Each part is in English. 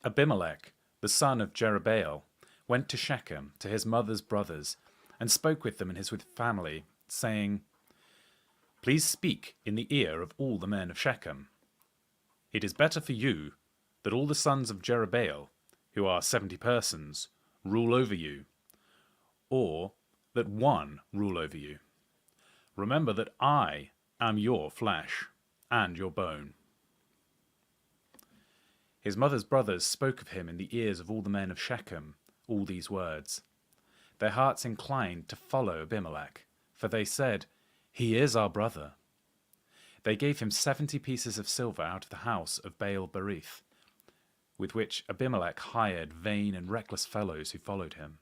Abimelech, the son of Jerubbaal, went to Shechem to his mother's brothers, and spoke with them and his family, saying, Please speak in the ear of all the men of Shechem. It is better for you that all the sons of Jerubbaal, who are 70 persons, rule over you, or that one rule over you. Remember that I am your flesh and your bone. His mother's brothers spoke of him in the ears of all the men of Shechem all these words. Their hearts inclined to follow Abimelech, for they said, He is our brother. They gave him 70 pieces of silver out of the house of Baal-berith, with which Abimelech hired vain and reckless fellows who followed him.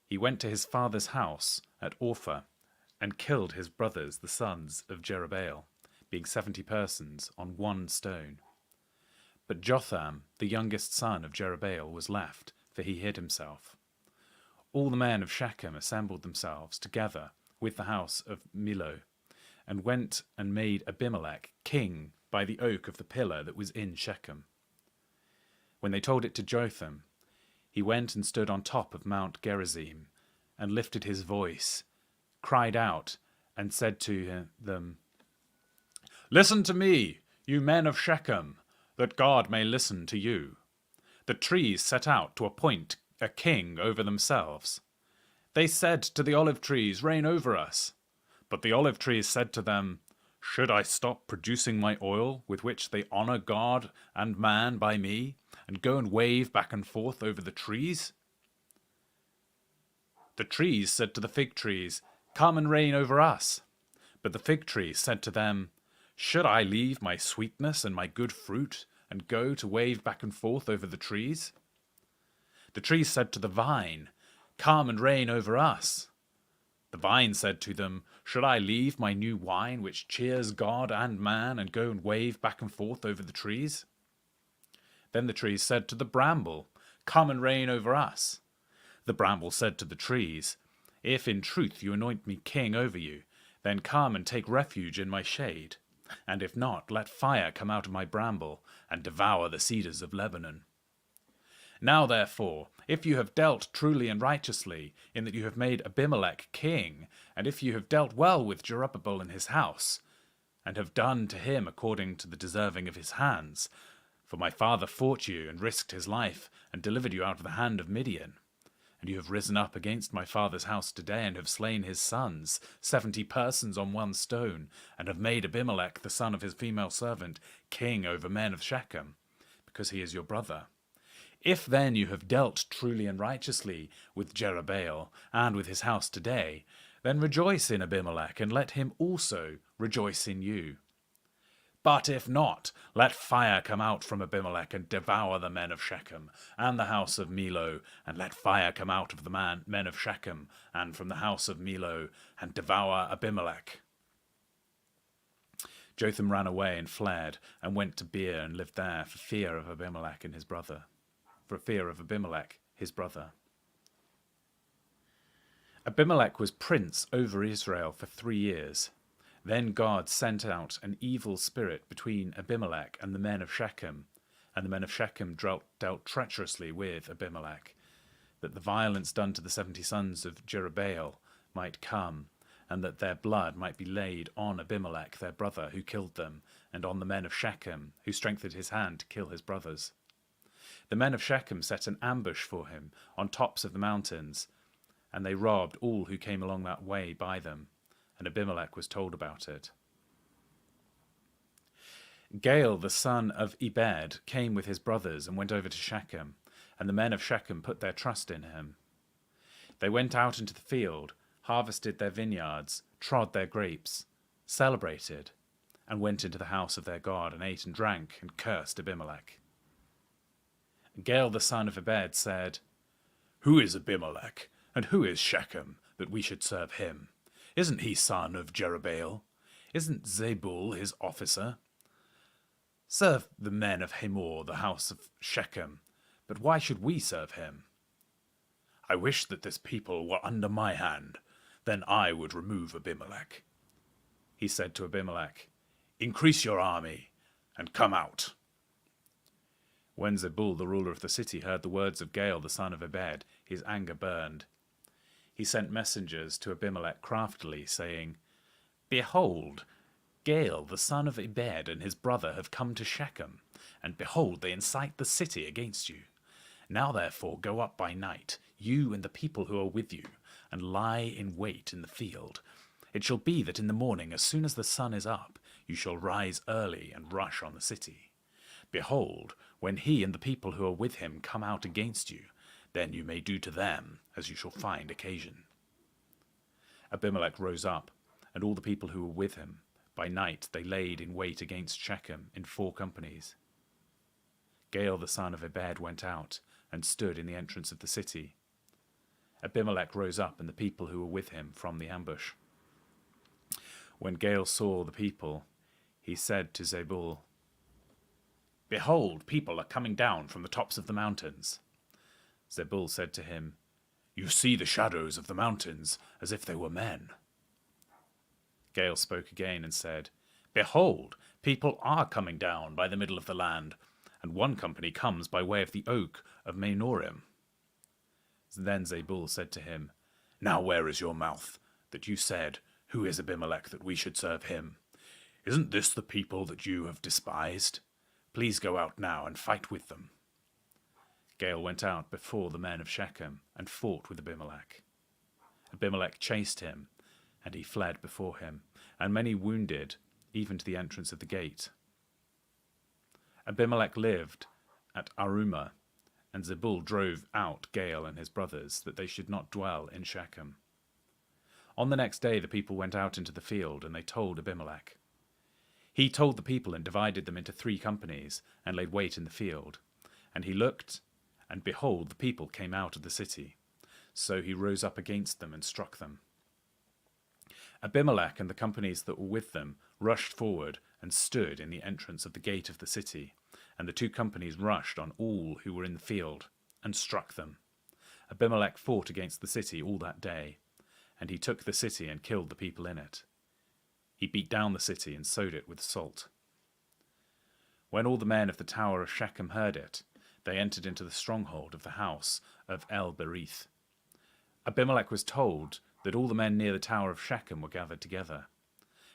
He went to his father's house at Orpha and killed his brothers, the sons of Jerubbaal, being 70 persons, on one stone. But Jotham, the youngest son of Jerubbaal, was left, for he hid himself. All the men of Shechem assembled themselves together with the house of Milo, and went and made Abimelech king by the oak of the pillar that was in Shechem. When they told it to Jotham, he went and stood on top of Mount Gerizim, and lifted his voice, cried out, and said to them, Listen to me, you men of Shechem, that God may listen to you. The trees set out to appoint a king over themselves. They said to the olive trees, Reign over us. But the olive trees said to them, Should I stop producing my oil, with which they honor God and man by me, and go and wave back and forth over the trees? The trees said to the fig trees, Come and reign over us. But the fig trees said to them, Should I leave my sweetness and my good fruit, and go to wave back and forth over the trees? The trees said to the vine, Come and reign over us. The vine said to them, Should I leave my new wine, which cheers God and man, and go and wave back and forth over the trees? Then the trees said to the bramble, Come and reign over us. The bramble said to the trees, If in truth you anoint me king over you, then come and take refuge in my shade. And if not, let fire come out of my bramble, and devour the cedars of Lebanon. Now therefore, if you have dealt truly and righteously, in that you have made Abimelech king, and if you have dealt well with Jerubbaal and his house, and have done to him according to the deserving of his hands, for my father fought you, and risked his life, and delivered you out of the hand of Midian, and you have risen up against my father's house today, and have slain his sons, 70 persons on one stone, and have made Abimelech, the son of his female servant, king over men of Shechem, because he is your brother. If then you have dealt truly and righteously with Jerubbaal and with his house today, then rejoice in Abimelech, and let him also rejoice in you. But if not, let fire come out from Abimelech, and devour the men of Shechem, and the house of Milo, and let fire come out of the men of Shechem, and from the house of Milo, and devour Abimelech. Jotham ran away and fled, and went to Beer, and lived there for fear of Abimelech and his brother. Abimelech was prince over Israel for 3 years. Then God sent out an evil spirit between Abimelech and the men of Shechem, and the men of Shechem dealt treacherously with Abimelech, that the violence done to the 70 sons of Jerubbaal might come, and that their blood might be laid on Abimelech their brother, who killed them, and on the men of Shechem, who strengthened his hand to kill his brothers. The men of Shechem set an ambush for him on tops of the mountains, and they robbed all who came along that way by them, and Abimelech was told about it. Gaal, the son of Ebed, came with his brothers and went over to Shechem, and the men of Shechem put their trust in him. They went out into the field, harvested their vineyards, trod their grapes, celebrated, and went into the house of their God, and ate and drank, and cursed Abimelech. Gaal, the son of Ebed, said, Who is Abimelech, and who is Shechem, that we should serve him? Isn't he son of Jerubbaal? Isn't Zebul his officer? Serve the men of Hamor, the house of Shechem, but why should we serve him? I wish that this people were under my hand, then I would remove Abimelech. He said to Abimelech, Increase your army, and come out. When Zebul, the ruler of the city, heard the words of Gaal, the son of Ebed, his anger burned. He sent messengers to Abimelech craftily, saying, Behold, Gaal, the son of Ebed, and his brother have come to Shechem, and behold, they incite the city against you. Now therefore go up by night, you and the people who are with you, and lie in wait in the field. It shall be that in the morning, as soon as the sun is up, you shall rise early and rush on the city. Behold, when he and the people who are with him come out against you, then you may do to them as you shall find occasion. Abimelech rose up, and all the people who were with him. By night they laid in wait against Shechem in 4 companies. Gaal the son of Ebed went out, and stood in the entrance of the city. Abimelech rose up, and the people who were with him, from the ambush. When Gaal saw the people, he said to Zebul, Behold, people are coming down from the tops of the mountains. Zebul said to him, You see the shadows of the mountains, as if they were men. Gaal spoke again and said, Behold, people are coming down by the middle of the land, and one company comes by way of the oak of Manoa. Then Zebul said to him, Now where is your mouth, that you said, Who is Abimelech, that we should serve him? Isn't this the people that you have despised? Please go out now and fight with them. Gaal went out before the men of Shechem and fought with Abimelech. Abimelech chased him, and he fled before him, and many wounded, even to the entrance of the gate. Abimelech lived at Arumah, and Zebul drove out Gaal and his brothers, that they should not dwell in Shechem. On the next day the people went out into the field, and they told Abimelech. He told the people and divided them into 3 companies, and laid wait in the field. And he looked, and behold, the people came out of the city. So he rose up against them and struck them. Abimelech and the companies that were with them rushed forward and stood in the entrance of the gate of the city, and the 2 companies rushed on all who were in the field, and struck them. Abimelech fought against the city all that day, and he took the city and killed the people in it. He beat down the city and sowed it with salt. When all the men of the tower of Shechem heard it, they entered into the stronghold of the house of El-Berith. Abimelech was told that all the men near the tower of Shechem were gathered together.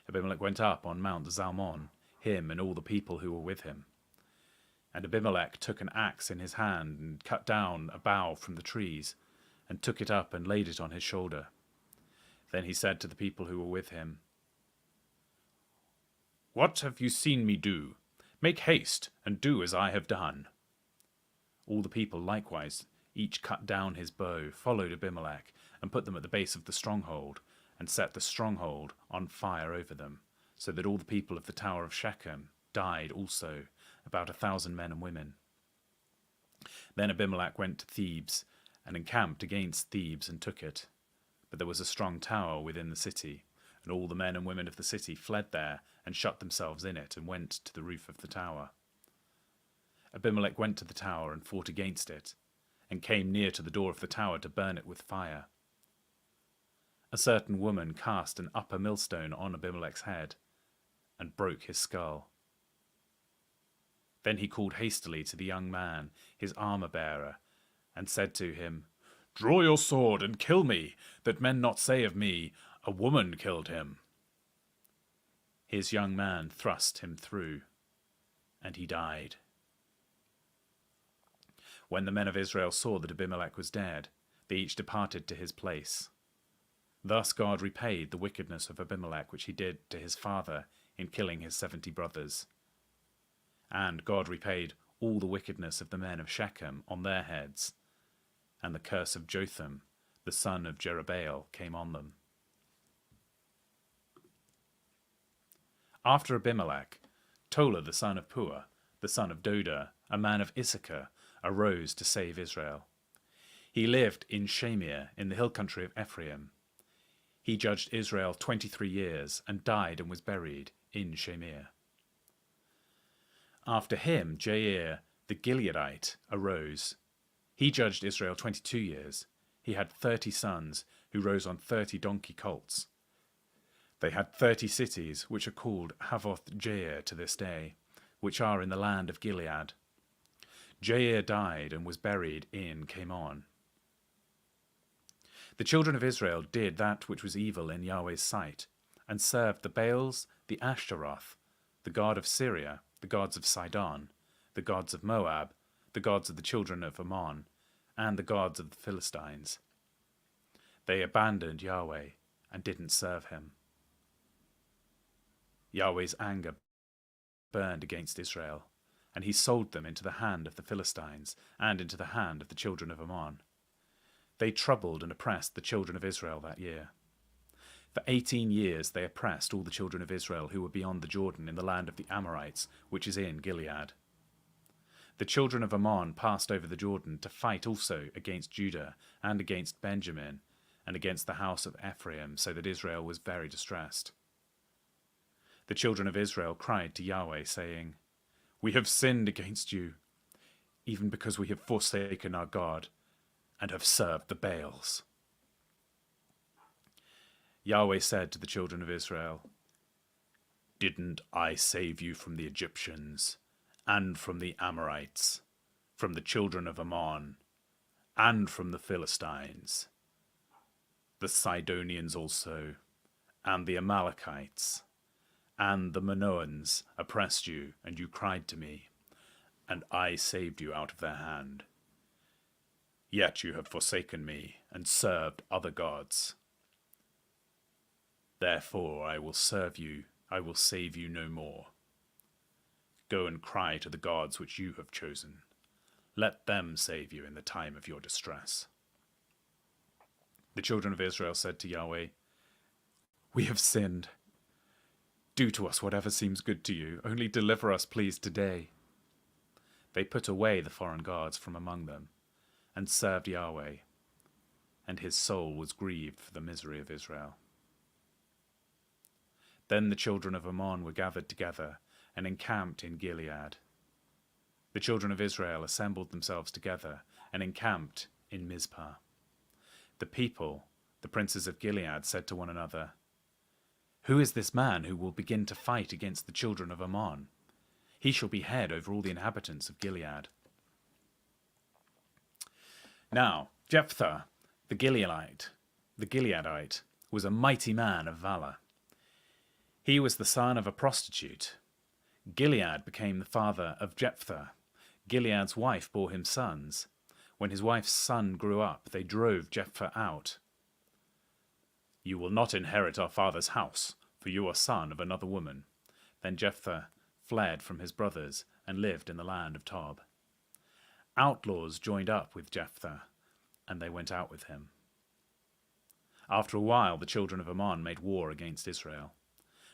Abimelech went up on Mount Zalmon, him and all the people who were with him. And Abimelech took an axe in his hand and cut down a bough from the trees, and took it up and laid it on his shoulder. Then he said to the people who were with him, What have you seen me do? Make haste, and do as I have done. All the people likewise, each cut down his bow, followed Abimelech, and put them at the base of the stronghold, and set the stronghold on fire over them, so that all the people of the tower of Shechem died also, about 1,000 men and women. Then Abimelech went to Thebes, and encamped against Thebes, and took it. But there was a strong tower within the city, and all the men and women of the city fled there, and shut themselves in it, and went to the roof of the tower. Abimelech went to the tower, and fought against it, and came near to the door of the tower to burn it with fire. A certain woman cast an upper millstone on Abimelech's head, and broke his skull. Then he called hastily to the young man, his armor-bearer, and said to him, Draw your sword and kill me, that men not say of me, A woman killed him. His young man thrust him through, and he died. When the men of Israel saw that Abimelech was dead, they each departed to his place. Thus God repaid the wickedness of Abimelech which he did to his father in killing his 70 brothers. And God repaid all the wickedness of the men of Shechem on their heads, and the curse of Jotham, the son of Jerubbaal, came on them. After Abimelech, Tola the son of Puah, the son of Doda, a man of Issachar, arose to save Israel. He lived in Shamir, in the hill country of Ephraim. He judged Israel 23 years, and died and was buried in Shamir. After him, Jair the Gileadite arose. He judged Israel 22 years. He had 30 sons, who rose on 30 donkey colts. They had 30 cities, which are called Havoth Jair to this day, which are in the land of Gilead. Jair died and was buried in Camon. The children of Israel did that which was evil in Yahweh's sight, and served the Baals, the Ashtaroth, the god of Syria, the gods of Sidon, the gods of Moab, the gods of the children of Ammon, and the gods of the Philistines. They abandoned Yahweh and didn't serve him. Yahweh's anger burned against Israel, and he sold them into the hand of the Philistines and into the hand of the children of Ammon. They troubled and oppressed the children of Israel that year. For 18 years they oppressed all the children of Israel who were beyond the Jordan in the land of the Amorites, which is in Gilead. The children of Ammon passed over the Jordan to fight also against Judah and against Benjamin and against the house of Ephraim, so that Israel was very distressed. The children of Israel cried to Yahweh, saying, "We have sinned against you, even because we have forsaken our God and have served the Baals." Yahweh said to the children of Israel, "Didn't I save you from the Egyptians and from the Amorites, from the children of Ammon, and from the Philistines? The Sidonians also, and the Amalekites, and the Manoans oppressed you, and you cried to me, and I saved you out of their hand. Yet you have forsaken me and served other gods. Therefore I will serve you, I will save you no more. Go and cry to the gods which you have chosen. Let them save you in the time of your distress." The children of Israel said to Yahweh, "We have sinned. Do to us whatever seems good to you. Only deliver us, please, today." They put away the foreign gods from among them and served Yahweh, and his soul was grieved for the misery of Israel. Then the children of Ammon were gathered together and encamped in Gilead. The children of Israel assembled themselves together and encamped in Mizpah. The people, the princes of Gilead, said to one another, "Who is this man who will begin to fight against the children of Ammon? He shall be head over all the inhabitants of Gilead." Now Jephthah the Gileadite, was a mighty man of valor. He was the son of a prostitute. Gilead became the father of Jephthah. Gilead's wife bore him sons. When his wife's son grew up, they drove Jephthah out. "You will not inherit our father's house, for you are son of another woman." Then Jephthah fled from his brothers and lived in the land of Tob. Outlaws joined up with Jephthah, and they went out with him. After a while, the children of Ammon made war against Israel.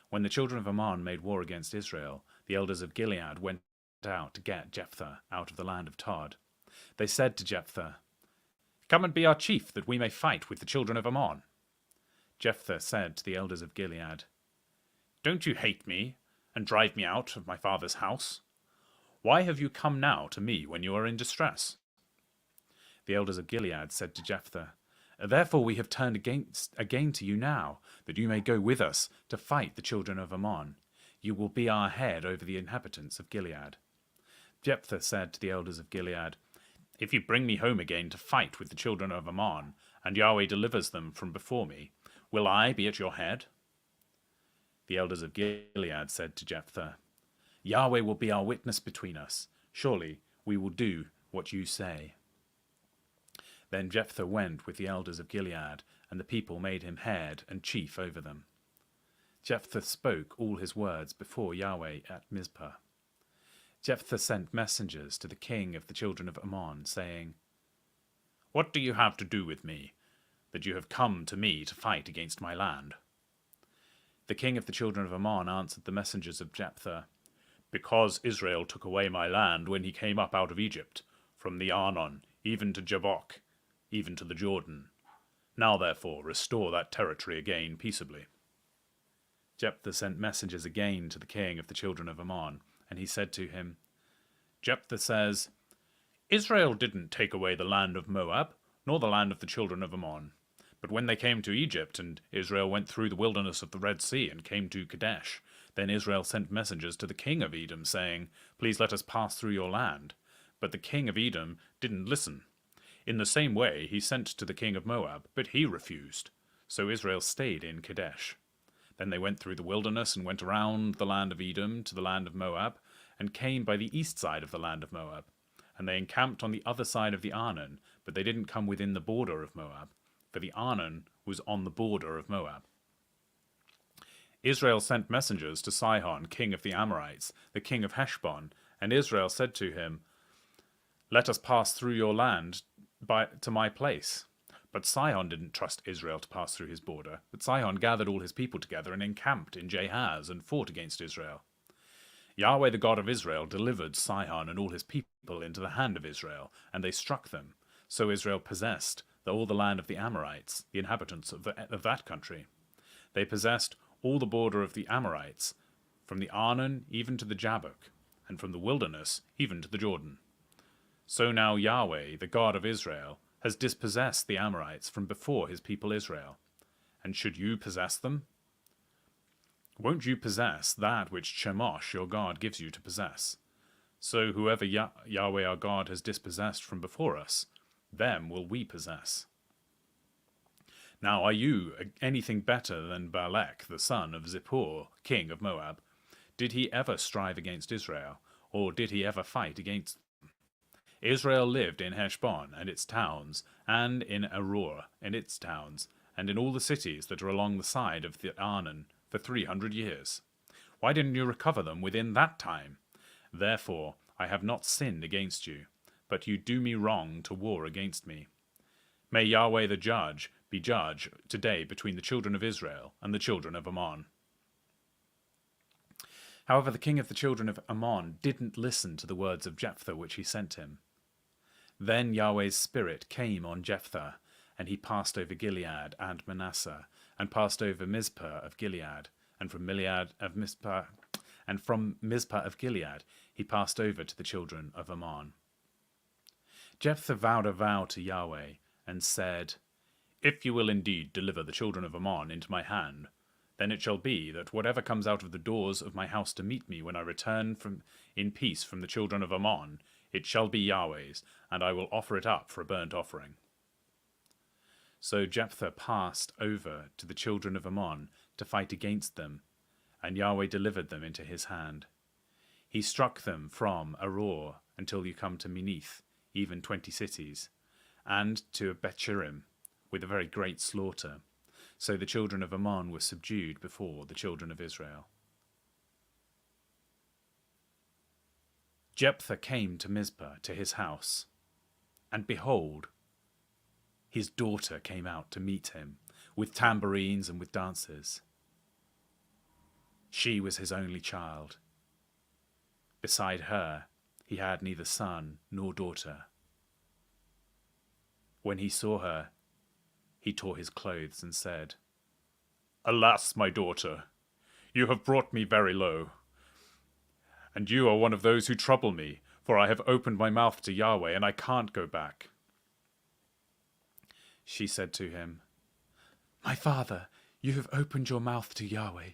When the children of Ammon made war against Israel, the elders of Gilead went out to get Jephthah out of the land of Tob. They said to Jephthah, "Come and be our chief, that we may fight with the children of Ammon." Jephthah said to the elders of Gilead, "Don't you hate me and drive me out of my father's house? Why have you come now to me when you are in distress?" The elders of Gilead said to Jephthah, "Therefore we have turned again to you now, that you may go with us to fight the children of Ammon. You will be our head over the inhabitants of Gilead." Jephthah said to the elders of Gilead, "If you bring me home again to fight with the children of Ammon, and Yahweh delivers them from before me, will I be at your head?" The elders of Gilead said to Jephthah, "Yahweh will be our witness between us. Surely we will do what you say." Then Jephthah went with the elders of Gilead, and the people made him head and chief over them. Jephthah spoke all his words before Yahweh at Mizpah. Jephthah sent messengers to the king of the children of Ammon, saying, "What do you have to do with me, that you have come to me to fight against my land?" The king of the children of Ammon answered the messengers of Jephthah, "Because Israel took away my land when he came up out of Egypt, from the Arnon even to Jabbok, even to the Jordan. Now therefore restore that territory again peaceably." Jephthah sent messengers again to the king of the children of Ammon, and he said to him, "Jephthah says, Israel didn't take away the land of Moab, nor the land of the children of Ammon. But when they came to Egypt, and Israel went through the wilderness of the Red Sea and came to Kadesh, then Israel sent messengers to the king of Edom, saying, Please let us pass through your land. But the king of Edom didn't listen. In the same way he sent to the king of Moab, but he refused. So Israel stayed in Kadesh. Then they went through the wilderness and went around the land of Edom to the land of Moab, and came by the east side of the land of Moab. And they encamped on the other side of the Arnon, but they didn't come within the border of Moab, for the Arnon was on the border of Moab. Israel sent messengers to Sihon, king of the Amorites, the king of Heshbon, and Israel said to him, "Let us pass through your land to my place." But Sihon didn't trust Israel to pass through his border. But Sihon gathered all his people together and encamped in Jahaz and fought against Israel. Yahweh, the God of Israel, delivered Sihon and all his people into the hand of Israel, and they struck them. So Israel possessed all the land of the Amorites, the inhabitants of that country. They possessed all the border of the Amorites, from the Arnon even to the Jabbok, and from the wilderness even to the Jordan. So now Yahweh, the God of Israel, has dispossessed the Amorites from before his people Israel. And should you possess them? Won't you possess that which Chemosh, your God, gives you to possess? So whoever Yahweh our God has dispossessed from before us, them will we possess. Now are you anything better than Balak, the son of Zippor, king of Moab? Did he ever strive against Israel, or did he ever fight against them? Israel lived in Heshbon and its towns, and in Aroer and its towns, and in all the cities that are along the side of the Arnon for 300 years. Why didn't you recover them within that time? Therefore I have not sinned against you, but you do me wrong to war against me. May Yahweh the judge be judge today between the children of Israel and the children of Ammon. However, the king of the children of Ammon didn't listen to the words of Jephthah which he sent him. Then Yahweh's spirit came on Jephthah, and he passed over Gilead and Manasseh, and passed over Mizpah of Gilead, and from Mizpah of Gilead he passed over to the children of Ammon. Jephthah vowed a vow to Yahweh, and said, "If you will indeed deliver the children of Ammon into my hand, then it shall be that whatever comes out of the doors of my house to meet me when I return in peace from the children of Ammon, it shall be Yahweh's, and I will offer it up for a burnt offering." So Jephthah passed over to the children of Ammon to fight against them, and Yahweh delivered them into his hand. He struck them from Aroer until you come to Minith, even 20 cities, and to Bethshurim, with a very great slaughter. So the children of Ammon were subdued before the children of Israel. Jephthah came to Mizpah, to his house, and behold, his daughter came out to meet him, with tambourines and with dances. She was his only child. Beside her, he had neither son nor daughter. When he saw her, he tore his clothes and said, "Alas, my daughter, you have brought me very low. And you are one of those who trouble me, for I have opened my mouth to Yahweh, and I can't go back." She said to him, "My father, you have opened your mouth to Yahweh.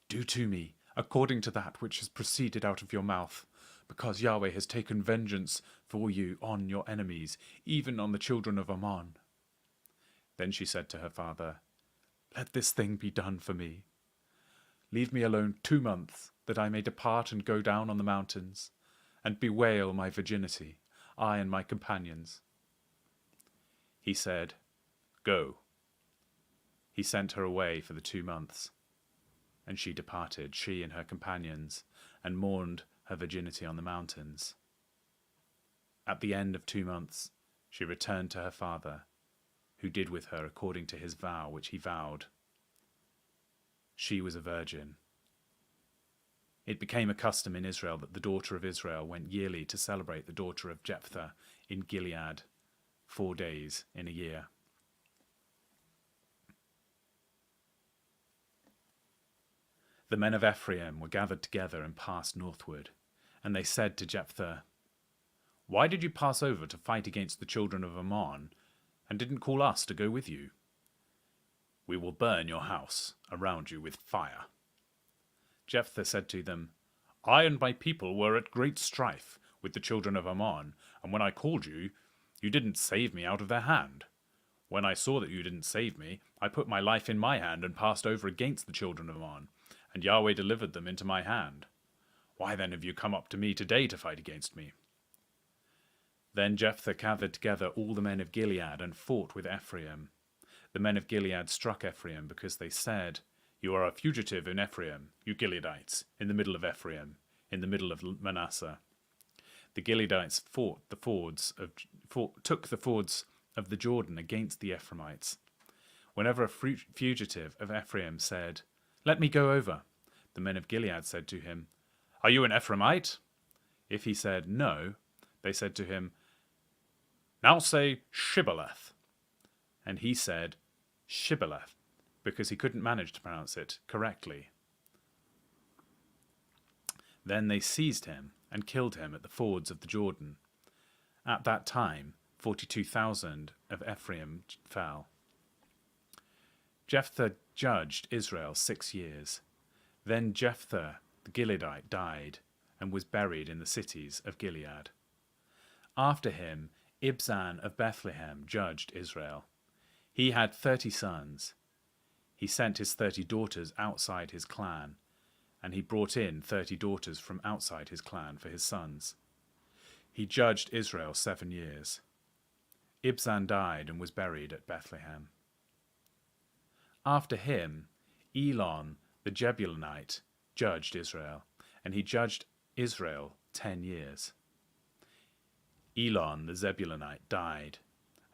Do to me according to that which has proceeded out of your mouth, because Yahweh has taken vengeance for you on your enemies, even on the children of Ammon." Then she said to her father, "Let this thing be done for me. Leave me alone 2 months, that I may depart and go down on the mountains, and bewail my virginity, I and my companions." He said, "Go." He sent her away for the 2 months, and she departed, she and her companions, and mourned her virginity on the mountains. At the end of 2 months, she returned to her father, who did with her according to his vow which he vowed. She was a virgin. It became a custom in Israel that the daughter of Israel went yearly to celebrate the daughter of Jephthah in Gilead, 4 days in a year. The men of Ephraim were gathered together and passed northward, and they said to Jephthah, "Why did you pass over to fight against the children of Ammon, and didn't call us to go with you? We will burn your house around you with fire." Jephthah said to them, "I and my people were at great strife with the children of Ammon, and when I called you, you didn't save me out of their hand. When I saw that you didn't save me, I put my life in my hand and passed over against the children of Ammon, and Yahweh delivered them into my hand. Why then have you come up to me today to fight against me?" Then Jephthah gathered together all the men of Gilead and fought with Ephraim. The men of Gilead struck Ephraim because they said, "You are a fugitive in Ephraim, you Gileadites, in the middle of Ephraim, in the middle of Manasseh." The Gileadites took the fords of the Jordan against the Ephraimites. Whenever a fugitive of Ephraim said, "Let me go over," the men of Gilead said to him, "Are you an Ephraimite?" If he said, "No," they said to him, "Now say Shibboleth." And he said Shibboleth, because he couldn't manage to pronounce it correctly. Then they seized him and killed him at the fords of the Jordan. At that time 42,000 of Ephraim fell. Jephthah judged Israel 6 years. Then Jephthah the Gileadite died and was buried in the cities of Gilead. After him, Ibzan of Bethlehem judged Israel. He had 30 sons. He sent his 30 daughters outside his clan, and he brought in 30 daughters from outside his clan for his sons. He judged Israel 7 years. Ibzan died and was buried at Bethlehem. After him, Elon the Jebulonite judged Israel, and he judged Israel 10 years. Elon the Zebulonite died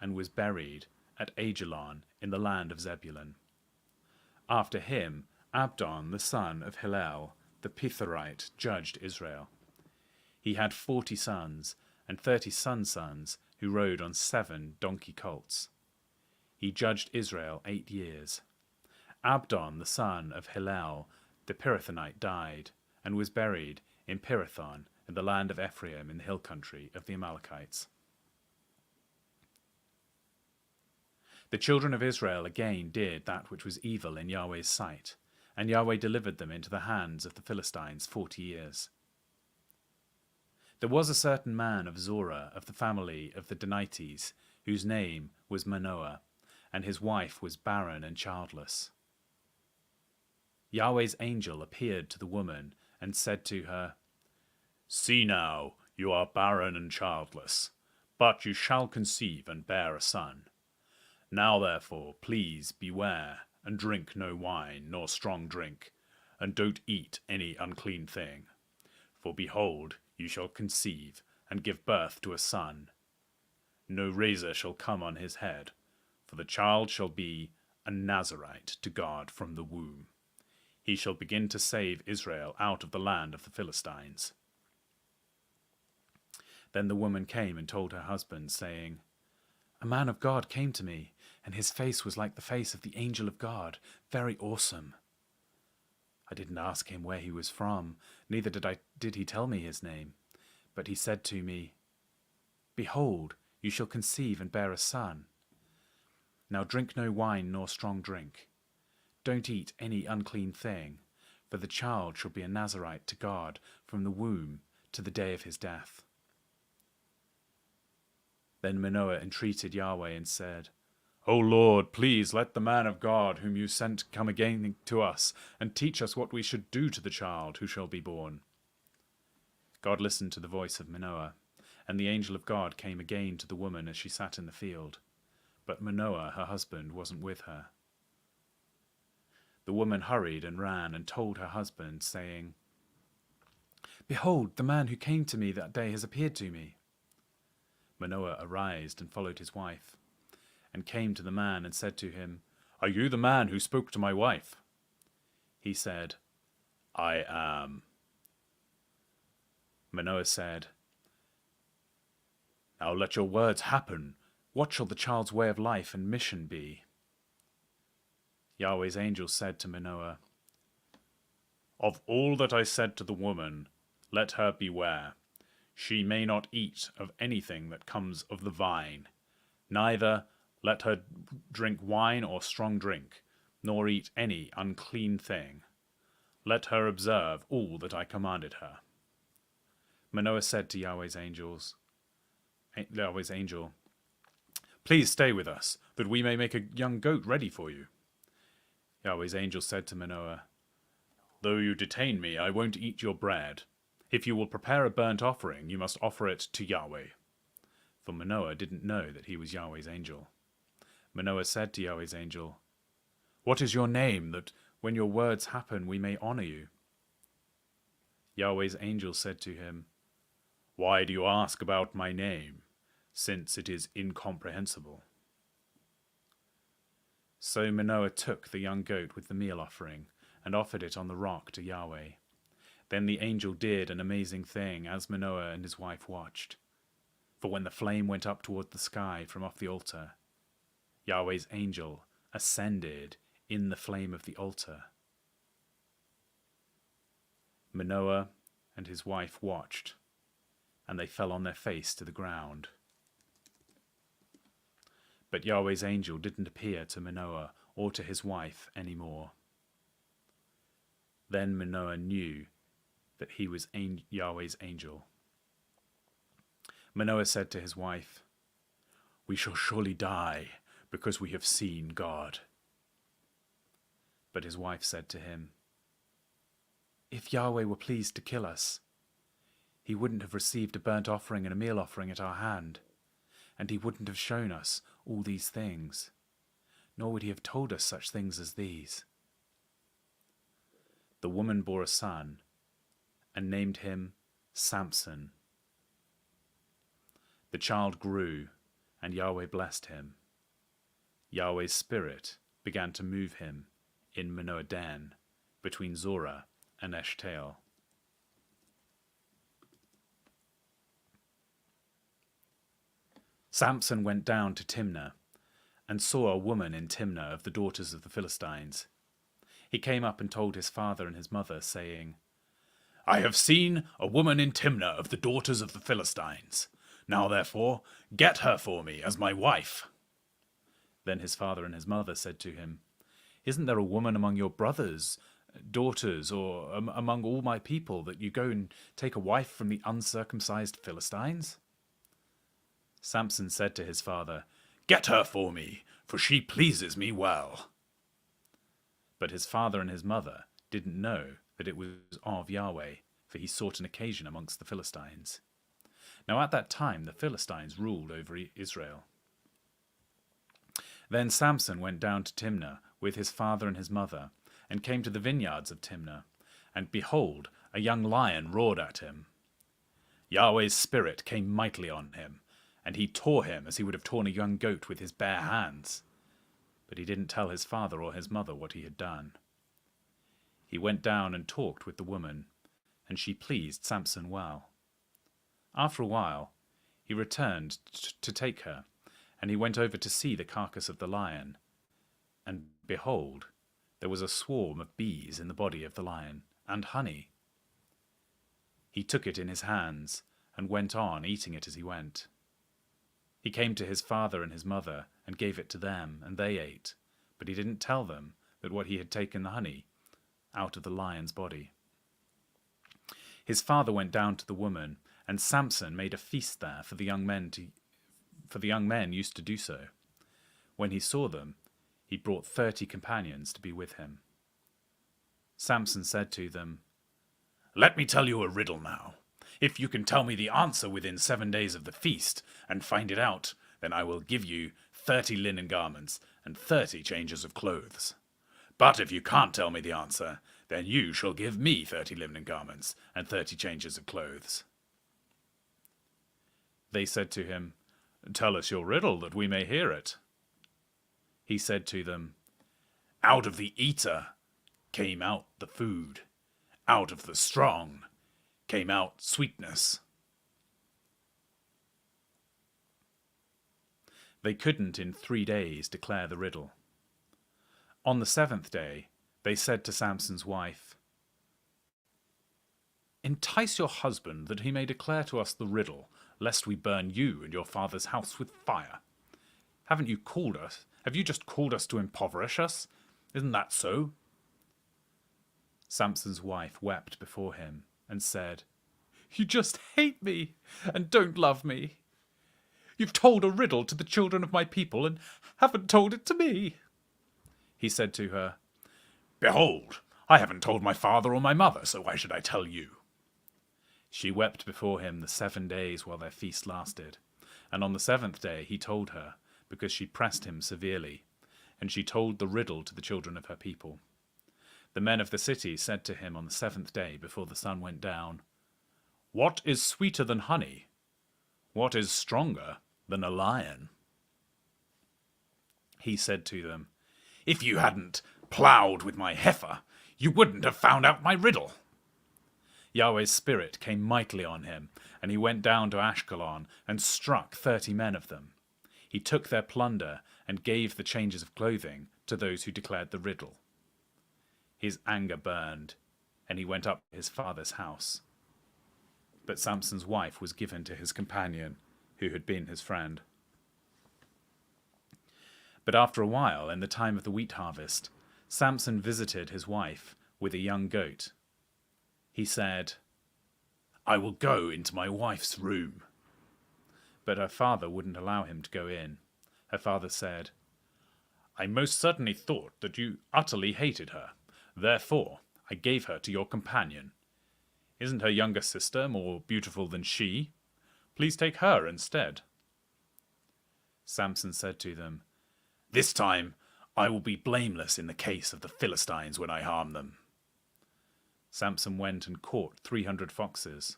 and was buried at Ajalon in the land of Zebulun. After him, Abdon the son of Hillel the Pitharite judged Israel. He had 40 sons and 30 sons who rode on 7 donkey colts. He judged Israel 8 years. Abdon the son of Hillel the Pirathonite died and was buried in Pirathon in the land of Ephraim in the hill country of the Amalekites. The children of Israel again did that which was evil in Yahweh's sight, and Yahweh delivered them into the hands of the Philistines 40 years. There was a certain man of Zorah of the family of the Danites, whose name was Manoa, and his wife was barren and childless. Yahweh's angel appeared to the woman and said to her, "See now, you are barren and childless, but you shall conceive and bear a son. Now therefore, please beware, and drink no wine nor strong drink, and don't eat any unclean thing. For behold, you shall conceive and give birth to a son. No razor shall come on his head, for the child shall be a Nazarite to God from the womb. He shall begin to save Israel out of the land of the Philistines." Then the woman came and told her husband, saying, "A man of God came to me, and his face was like the face of the angel of God, very awesome. I didn't ask him where he was from, neither did he tell me his name. But he said to me, 'Behold, you shall conceive and bear a son. Now drink no wine nor strong drink. Don't eat any unclean thing, for the child shall be a Nazarite to God from the womb to the day of his death.' Then Manoah entreated Yahweh and said, 'O Lord, please let the man of God whom you sent come again to us, and teach us what we should do to the child who shall be born.' God listened to the voice of Manoah, and the angel of God came again to the woman as she sat in the field. But Manoah, her husband, wasn't with her. The woman hurried and ran and told her husband, saying, 'Behold, the man who came to me that day has appeared to me.' Manoah arose and followed his wife, and came to the man and said to him, 'Are you the man who spoke to my wife?' He said, 'I am.' Manoah said, 'Now let your words happen. What shall the child's way of life and mission be?' Yahweh's angel said to Manoah, 'Of all that I said to the woman, let her beware. She may not eat of anything that comes of the vine, neither let her drink wine or strong drink, nor eat any unclean thing. Let her observe all that I commanded her. Manoah said to Yahweh's angel, "Please stay with us, that we may make a young goat ready for you." Yahweh's angel said to Manoah, "Though you detain me, I won't eat your bread. If you will prepare a burnt offering, you must offer it to Yahweh." For Manoah didn't know that he was Yahweh's angel. Manoah said to Yahweh's angel, "What is your name, that when your words happen we may honor you?" Yahweh's angel said to him, "Why do you ask about my name, since it is incomprehensible?" So Manoah took the young goat with the meal offering and offered it on the rock to Yahweh. Then the angel did an amazing thing as Manoah and his wife watched. For when the flame went up toward the sky from off the altar, Yahweh's angel ascended in the flame of the altar. Manoah and his wife watched, and they fell on their face to the ground. But Yahweh's angel didn't appear to Manoah or to his wife any more. Then Manoah knew that he was Yahweh's angel. Manoah said to his wife, "We shall surely die, because we have seen God." But his wife said to him, "If Yahweh were pleased to kill us, he wouldn't have received a burnt offering and a meal offering at our hand, and he wouldn't have shown us all these things, nor would he have told us such things as these." The woman bore a son, and named him Samson. The child grew, and Yahweh blessed him. Yahweh's spirit began to move him in Manoah Dan, between Zorah and Eshtaol. Samson went down to Timnah, and saw a woman in Timnah of the daughters of the Philistines. He came up and told his father and his mother, saying, "I have seen a woman in Timnah of the daughters of the Philistines. Now therefore, get her for me as my wife." Then his father and his mother said to him, "Isn't there a woman among your brothers' daughters, or among all my people, that you go and take a wife from the uncircumcised Philistines?" Samson said to his father, "Get her for me, for she pleases me well." But his father and his mother didn't know that it was of Yahweh, for he sought an occasion amongst the Philistines. Now at that time the Philistines ruled over Israel. Then Samson went down to Timnah with his father and his mother, and came to the vineyards of Timnah, and behold, a young lion roared at him. Yahweh's spirit came mightily on him, and he tore him as he would have torn a young goat with his bare hands. But he didn't tell his father or his mother what he had done. He went down and talked with the woman, and she pleased Samson well. After a while, he returned to take her, and he went over to see the carcass of the lion. And behold, there was a swarm of bees in the body of the lion, and honey. He took it in his hands, and went on eating it as he went. He came to his father and his mother, and gave it to them, and they ate, but he didn't tell them that what he had taken the honey out of the lion's body. His father went down to the woman, and Samson made a feast there for the young men used to do so. When he saw them, he brought 30 companions to be with him. Samson said to them, "Let me tell you a riddle now. If you can tell me the answer within 7 days of the feast, and find it out, then I will give you 30 linen garments and 30 changes of clothes. But if you can't tell me the answer, then you shall give me 30 linen garments and 30 changes of clothes." They said to him, "Tell us your riddle, that we may hear it." He said to them, "Out of the eater came out the food. Out of the strong came out sweetness." They couldn't in 3 days declare the riddle. On the 7th day, they said to Samson's wife, "Entice your husband that he may declare to us the riddle, lest we burn you and your father's house with fire. Haven't you called us? Have you just called us to impoverish us? Isn't that so?" Samson's wife wept before him and said, You just hate me and don't love me. You've told a riddle to the children of my people and haven't told it to me. He said to her, Behold, I haven't told my father or my mother, so why should I tell you? She wept before him the 7 days while their feast lasted, and on the 7th day he told her, because she pressed him severely, and she told the riddle to the children of her people. The men of the city said to him on the 7th day before the sun went down, What is sweeter than honey? What is stronger than a lion? He said to them, If you hadn't ploughed with my heifer, you wouldn't have found out my riddle. Yahweh's spirit came mightily on him, and he went down to Ashkelon and struck 30 men of them. He took their plunder and gave the changes of clothing to those who declared the riddle. His anger burned, and he went up to his father's house. But Samson's wife was given to his companion, who had been his friend. But after a while, in the time of the wheat harvest, Samson visited his wife with a young goat. He said, I will go into my wife's room. But her father wouldn't allow him to go in. Her father said, I most certainly thought that you utterly hated her. Therefore, I gave her to your companion. Isn't her younger sister more beautiful than she? Please take her instead. Samson said to them, This time I will be blameless in the case of the Philistines when I harm them. Samson went and caught 300 foxes,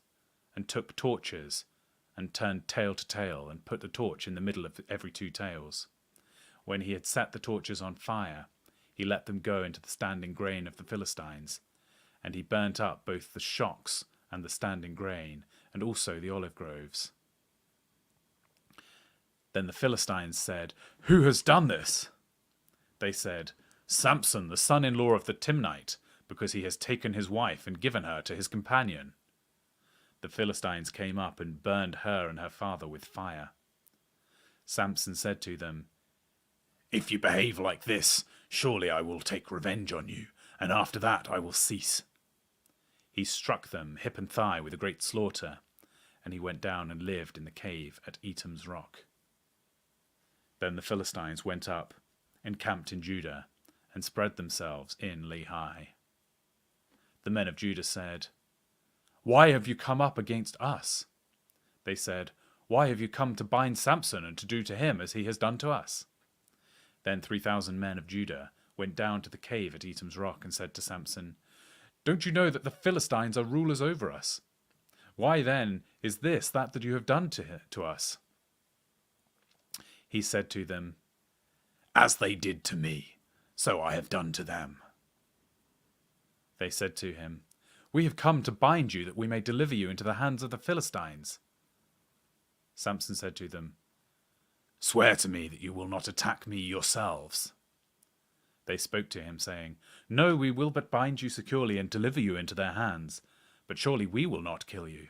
and took torches, and turned tail to tail, and put the torch in the middle of every 2 tails. When he had set the torches on fire, he let them go into the standing grain of the Philistines, and he burnt up both the shocks and the standing grain, and also the olive groves. Then the Philistines said, Who has done this? They said, Samson, the son-in-law of the Timnite, because he has taken his wife and given her to his companion. The Philistines came up and burned her and her father with fire. Samson said to them, If you behave like this, surely I will take revenge on you, and after that I will cease. He struck them hip and thigh with a great slaughter, and he went down and lived in the cave at Etam's rock. Then the Philistines went up, encamped in Judah, and spread themselves in Lehi. The men of Judah said, Why have you come up against us? They said, Why have you come to bind Samson and to do to him as he has done to us? Then 3,000 men of Judah went down to the cave at Etam's rock and said to Samson, Don't you know that the Philistines are rulers over us? Why then is this that you have done to us? He said to them, As they did to me, so I have done to them. They said to him, We have come to bind you that we may deliver you into the hands of the Philistines. Samson said to them, Swear to me that you will not attack me yourselves. They spoke to him, saying, No, we will but bind you securely and deliver you into their hands, but surely we will not kill you.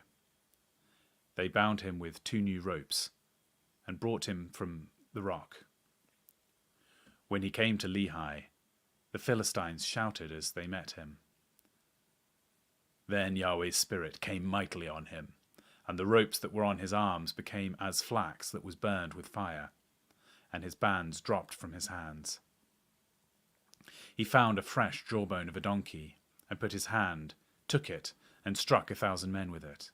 They bound him with 2 new ropes and brought him from the rock. When he came to Lehi, the Philistines shouted as they met him. Then Yahweh's spirit came mightily on him, and the ropes that were on his arms became as flax that was burned with fire, and his bands dropped from his hands. He found a fresh jawbone of a donkey, and put his hand, took it, and struck 1,000 men with it.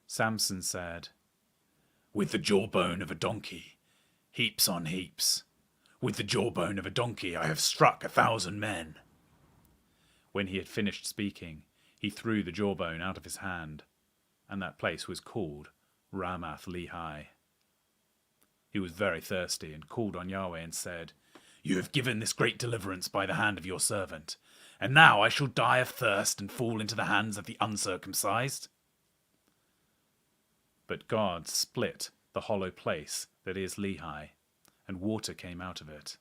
Samson said, With the jawbone of a donkey, heaps on heaps. With the jawbone of a donkey I have struck 1,000 men. When he had finished speaking, he threw the jawbone out of his hand, and that place was called Ramath Lehi. He was very thirsty, and called on Yahweh and said, You have given this great deliverance by the hand of your servant, and now I shall die of thirst and fall into the hands of the uncircumcised. But God split the hollow place that is Lehi, and water came out of it.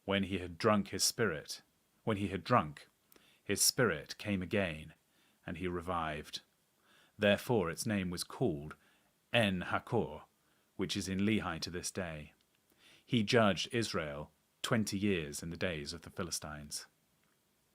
When he had drunk, his spirit came again, and he revived. Therefore its name was called En-Hakkore, which is in Lehi to this day. He judged Israel 20 years in the days of the Philistines.